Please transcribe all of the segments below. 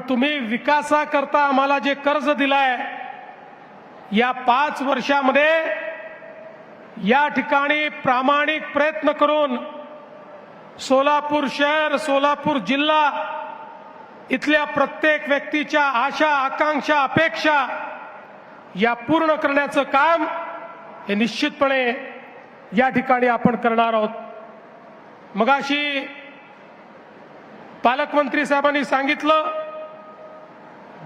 तुम्ही विकासाकरता आम्हाला जे कर्ज दिलाय या 5 वर्षामध्ये या ठिकाणी प्रामाणिक प्रयत्न करून सोलापूर शहर, सोलापूर जिल्हा इथल्या प्रत्येक व्यक्तीच्या आशा, आकांक्षा, अपेक्षा या पूर्ण करण्याचं काम हे निश्चितपणे या ठिकाणी आपण करणार आहोत। मगाशी पालकमंत्री साहेबांनी सांगितलं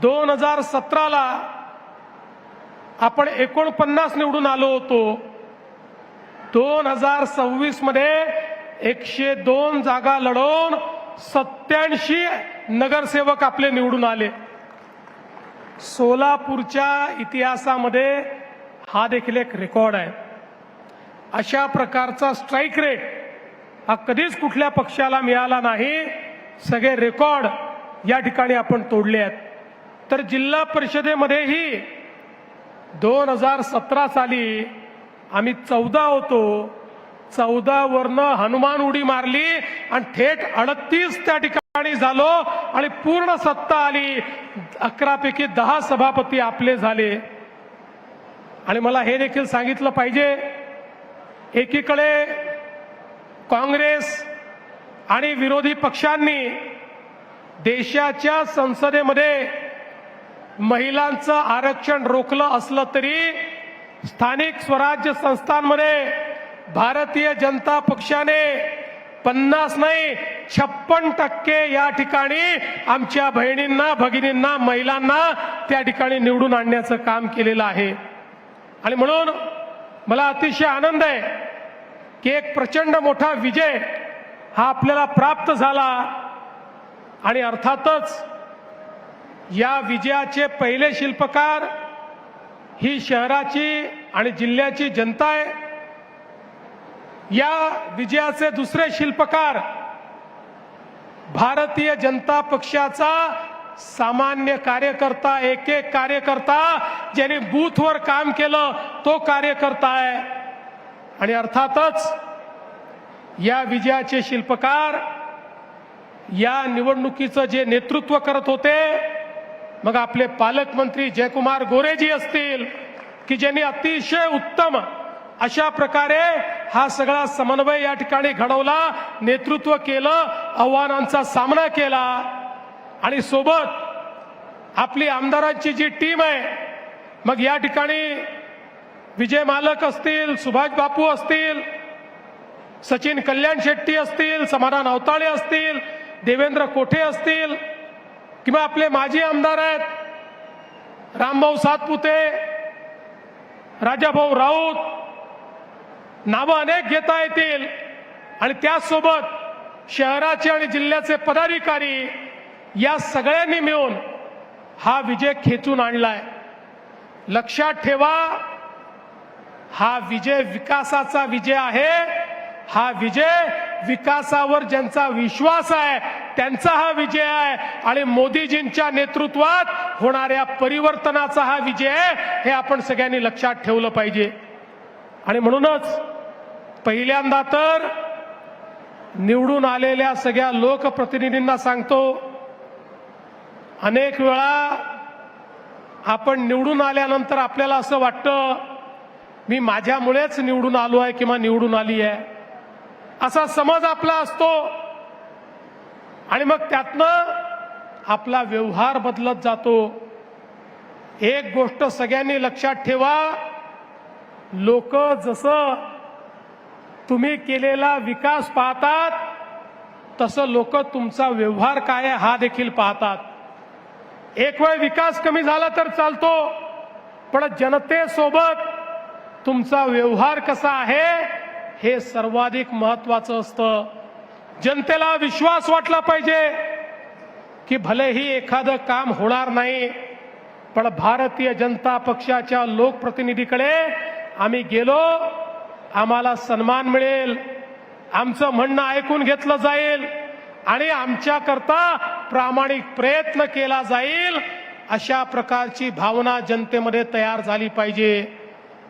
2017 ला आपण 49 निवडून आलो होतो। 2026 मध्ये 102 जागा लढवून 87 नगरसेवक आपले निवडून आले। सोलापूरच्या इतिहासामध्ये हा देखील एक रेकॉर्ड आहे। अशा प्रकारचा स्ट्राइक रेट हा कधीच कुठल्या पक्षाला मिळाला नाही। सगळे रेकॉर्ड या ठिकाणी आपण तोडले आहेत। तर जिल्हा परिषदेमध्येही 2017 साली आम्ही 14 होतो। 14 वरनं हनुमान उडी मारली आणि थेट 38 त्या ठिकाणी झालो आणि पूर्ण सत्ता आली। 11 पैकी 10 सभापती आपले झाले। आणि मला हे देखील सांगितलं पाहिजे, एकीकडे काँग्रेस आणि विरोधी पक्षांनी देशाच्या संसदेमध्ये महिलांचं आरक्षण रोखलं असलं तरी स्थानिक स्वराज्य संस्थांमध्ये भारतीय जनता पक्षाने 50 नाही 56% या ठिकाणी आमच्या बहिणींना, भगिनींना, महिलांना त्या ठिकाणी निवडून आणण्याचं काम केलेलं आहे। आणि म्हणून मला अतिशय आनंद आहे की एक प्रचंड मोठा विजय हा आपल्याला प्राप्त झाला। आणि अर्थातच या विजयाचे पहिले शिल्पकार ही शहराची आणि जिल्ह्याची जनता आहे। या विजयाचे दुसरे शिल्पकार भारतीय जनता पक्षाचा सामान्य कार्यकर्ता, एक एक कार्यकर्ता ज्यांनी बूथवर काम केलं तो कार्यकर्ता आहे। आणि अर्थातच या विजयाचे शिल्पकार या निवडणुकीचं जे नेतृत्व करत होते, मग आपले पालकमंत्री जयकुमार गोरेजी असतील की ज्यांनी अतिशय उत्तम अशा प्रकारे हा सगळा समन्वय या ठिकाणी घडवला, नेतृत्व केलं, आव्हानांचा सामना केला। आणि सोबत आपली आमदारांची जी टीम आहे, मग या ठिकाणी विजय मालक असतील, सुभाष बापू असतील, सचिन कल्याण शेट्टी असतील, समाधान अवताळे असतील, देवेंद्र कोठे असतील किंवा आपले माजी आमदार आहेत रामभाऊ सातपुते, राजाभाऊ राऊत, नावं अनेक घेता येतील। आणि त्याचसोबत शहराचे आणि जिल्ह्याचे पदाधिकारी या सगळ्यांनी मिळून हा विजय खेचून आणलाय। लक्षात ठेवा, हा विजय विकासाचा विजय आहे। हा विजय विकासावर ज्यांचा विश्वास आहे त्यांचा हा विजय आहे आणि मोदीजींच्या नेतृत्वात होणाऱ्या परिवर्तनाचा हा विजय आहे, हे आपण सगळ्यांनी लक्षात ठेवलं पाहिजे। आणि म्हणूनच पहिल्यांदा तर निवडून आलेल्या सगळ्या लोकप्रतिनिधींना सांगतो, अनेक वेळा आपण निवडून आल्यानंतर आपल्याला असं वाटतं मी माझ्यामुळेच निवडून आलो आहे किंवा निवडून आली आहे, असा समज आपला असतो। आणि मग त्यातनं आपला व्यवहार बदलत जातो। एक गोष्ट सगळ्यांनी लक्षात ठेवा, लोक जसं तुम्ही केलेला विकास पाहतात तसं लोक तुमचा व्यवहार काय आहे हा देखील पाहतात। एक वेळ विकास कमी झाला तर चालतो, पण जनतेसोबत तुमचा व्यवहार कसा आहे हे सर्वाधिक महत्त्वाचं असतं। जनतेला विश्वास वाटला पाहिजे की भलेही एखादं काम होणार नाही, पण भारतीय जनता पक्षाच्या लोकप्रतिनिधीकडे आम्ही गेलो, आम्हाला सन्मान मिळेल, आमचं म्हणणं ऐकून घेतलं जाईल आणि आमच्याकरता प्रामाणिक प्रयत्न केला जाईल, अशा प्रकारची भावना जनतेमध्ये तयार झाली पाहिजे।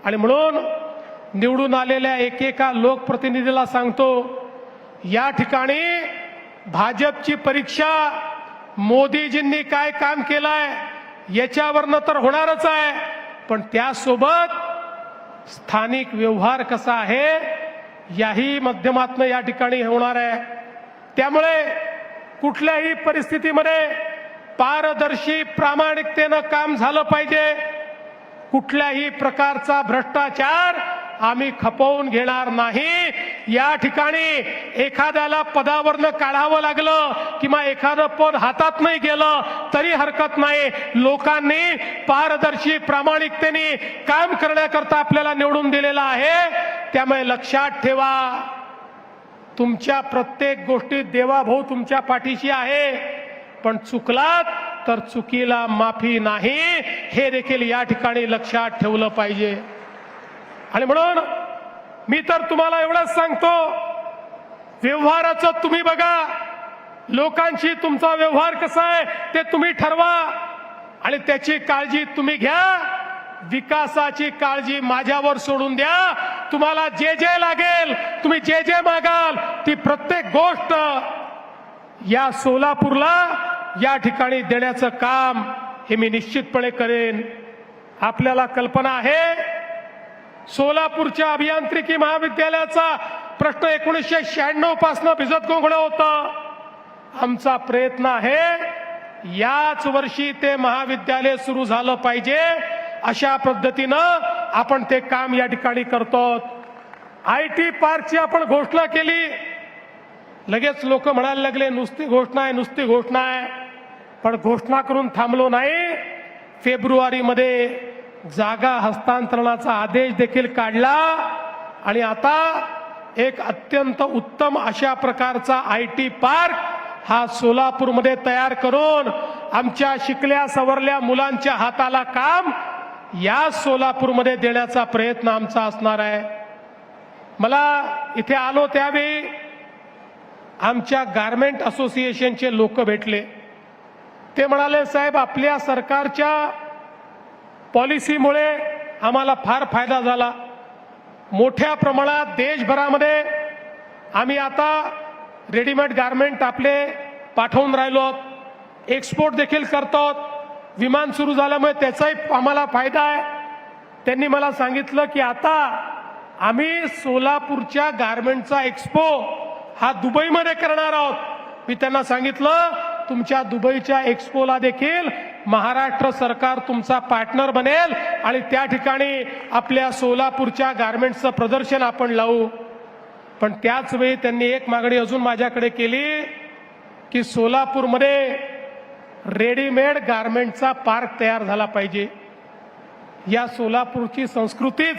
आणि म्हणून निवडून आलेल्या एकेका लोकप्रतिनिधीला सांगतो, या ठिकाणी भाजपची परीक्षा मोदीजींनी काय काम केलंय याच्यावरनं तर होणारच आहे, पण त्यासोबत स्थानिक व्यवहार कसा आहे याही माध्यमातून या ठिकाणी होणार आहे। त्यामुळे कुठल्याही परिस्थितीमध्ये पारदर्शी प्रामाणिकतेनं काम झालं पाहिजे। कुठल्याही प्रकारचा भ्रष्टाचार आम्ही खपवून घेणार नाही। या ठिकाणी एखाद्याला पदावरनं काढावं लागलं किंवा एखादं पद हातात नाही गेलं तरी हरकत नाही। लोकांनी पारदर्शी प्रामाणिकतेने काम करण्याकरता आपल्याला निवडून दिलेलं आहे। त्यामुळे लक्षात ठेवा, तुमच्या प्रत्येक गोष्टीत देवाभाऊ तुमच्या पाठीशी आहे, पण चुकलात तर चुकीला माफी नाही, हे देखील या ठिकाणी लक्षात ठेवलं पाहिजे। आणि म्हणून मी तर तुम्हाला एवढंच सांगतो, व्यवहाराचं तुम्ही बघा, लोकांशी तुमचा व्यवहार कसा आहे ते तुम्ही ठरवा आणि त्याची काळजी तुम्ही घ्या। विकासाची काळजी माझ्यावर सोडून द्या। तुम्हाला जे जे लागेल, तुम्ही जे जे मागाल, ती प्रत्येक गोष्ट या सोलापूरला या ठिकाणी देण्याचं काम हे मी निश्चितपणे करेन। आपल्याला कल्पना आहे, सोलापूरच्या अभियांत्रिकी महाविद्यालयाचा प्रश्न 1996 पासून भिजत गोंगळ होता। आमचा प्रयत्न आहे याच वर्षी ते महाविद्यालय सुरू झालं पाहिजे, अशा पद्धतीनं आपण ते काम या ठिकाणी करतो। IT पार्कची आपण घोषणा केली, लगेच लोक म्हणायला लागले नुसती घोषणा आहे, नुसती घोषणा आहे, पण घोषणा करून थांबलो नाही। फेब्रुवारीमध्ये जागा हस्तांतरणाचा आदेश देखील काढला आणि आता एक अत्यंत उत्तम अशा प्रकारचा IT पार्क हा सोलापूरमध्ये तयार करून आमच्या शिकल्या सवरल्या मुलांच्या हाताला काम या सोलापूरमध्ये देण्याचा प्रयत्न आमचा असणार आहे। मला इथे आलो त्यावेळी आमच्या गारमेंट असोसिएशनचे लोक भेटले। ते म्हणाले, साहेब आपल्या सरकारच्या पॉलिसीमुळे आम्हाला फार फायदा झाला। मोठ्या प्रमाणात देशभरामध्ये आम्ही आता रेडीमेड गारमेंट आपले पाठवून राहिलो, एक्सपोर्ट देखील करतो। विमान सुरू झाल्यामुळे त्याचाही आम्हाला फायदा आहे। त्यांनी मला सांगितलं की आता आम्ही सोलापूरच्या गारमेंटचा एक्सपो हा दुबईमध्ये करणार आहोत। मी त्यांना सांगितलं तुमच्या दुबईच्या एक्सपोला देखील महाराष्ट्र सरकार तुमचा पार्टनर बनेल आणि त्या ठिकाणी आपल्या सोलापूरच्या गारमेंट्सचं प्रदर्शन आपण लावू। पण त्याच वेळी त्यांनी एक मागणी अजून माझ्याकडे केली की सोलापूरमध्ये रेडीमेड गारमेंटचा पार्क तयार झाला पाहिजे। या सोलापूरची संस्कृतीच